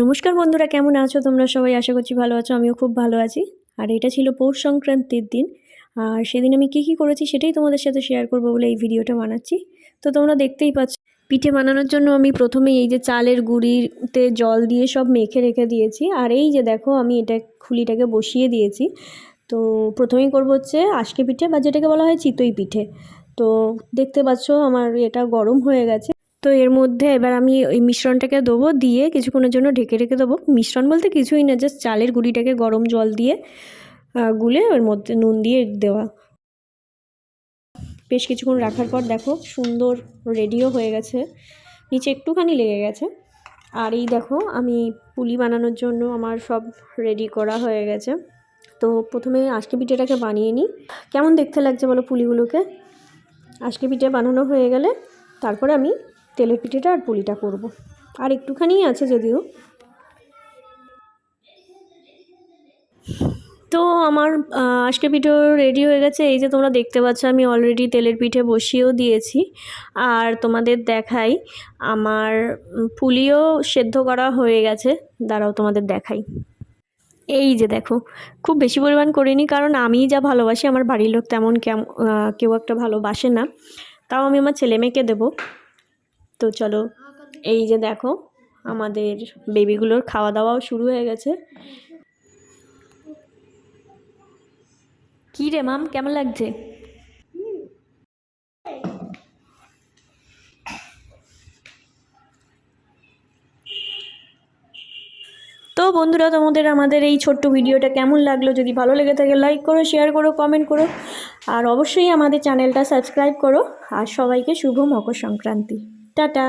নমস্কার বন্ধুরা, কেমন আছো তোমরা সবাই? আশা করছি ভালো আছো, আমিও খুব ভালো আছি। আর এটা ছিল পৌষ সংক্রান্তির দিন। আর সেদিন আমি কী করেছি সেটাই তোমাদের সাথে শেয়ার করবো বলে এই ভিডিওটা বানাচ্ছি। তো তোমরা দেখতেই পাচ্ছ, পিঠে বানানোর জন্য আমি প্রথমেই এই যে চালের গুঁড়িতে জল দিয়ে সব মেখে রেখে দিয়েছি। আর এই যে দেখো, আমি এটা খুলিটাকে বসিয়ে দিয়েছি। তো প্রথমেই করবো হচ্ছে আশকে পিঠে, বা যেটাকে বলা হয় চিতই পিঠে। তো দেখতে পাচ্ছ আমার এটা গরম হয়ে গেছে। তো এর মধ্যে এবার আমি ওই মিশ্রণটাকে দেবো, দিয়ে কিছুক্ষণের জন্য ঢেকে রেখে দেবো। মিশ্রণ বলতে কিছুই না, জাস্ট চালের গুঁড়িটাকে গরম জল দিয়ে গুলে ওর মধ্যে নুন দিয়ে দেওয়া। বেশ কিছুক্ষণ রাখার পর দেখো সুন্দর রেডিও হয়ে গেছে, নিচে একটুখানি লেগে গেছে। আর এই দেখো, আমি পুলি বানানোর জন্য আমার সব রেডি করা হয়ে গেছে। তো প্রথমে আজকে পিঠেটাকে বানিয়ে নিই। কেমন দেখতে লাগছে বলো পুলিগুলোকে? আজকে পিঠে বানানো হয়ে গেলে তারপরে আমি তেলের পিঠেটা আর পুলিটা করব। আর একটুখানি আছে যদিও। তো আমার আজকে পিঠেও রেডি হয়ে গেছে। এই যে তোমরা দেখতে পাচ্ছ, আমি অলরেডি তেলের পিঠে বসিয়েও দিয়েছি। আর তোমাদের দেখাই, আমার পুলিও সেদ্ধ করা হয়ে গেছে। দাঁড়াও তোমাদের দেখাই। এই যে দেখো, খুব বেশি পরিমাণ করিনি, কারণ আমি যা ভালোবাসি আমার বাড়ির লোক তেমন কেউ একটা ভালোবাসে না। তাও আমি আমার ছেলে মেয়েকে দেবো। তো চলো, এই যে দেখো আমাদের বেবিগুলোর খাওয়া দাওয়াও শুরু হয়ে গেছে। কী রে মাম, কেমন লাগছে? তো বন্ধুরা, তোমাদের আমাদের এই ছোট্ট ভিডিওটা কেমন লাগলো? যদি ভালো লেগে থাকে লাইক করো, শেয়ার করো, কমেন্ট করো। আর অবশ্যই আমাদের চ্যানেলটা সাবস্ক্রাইব করো। আর সবাইকে শুভ মকর সংক্রান্তি। টাটা।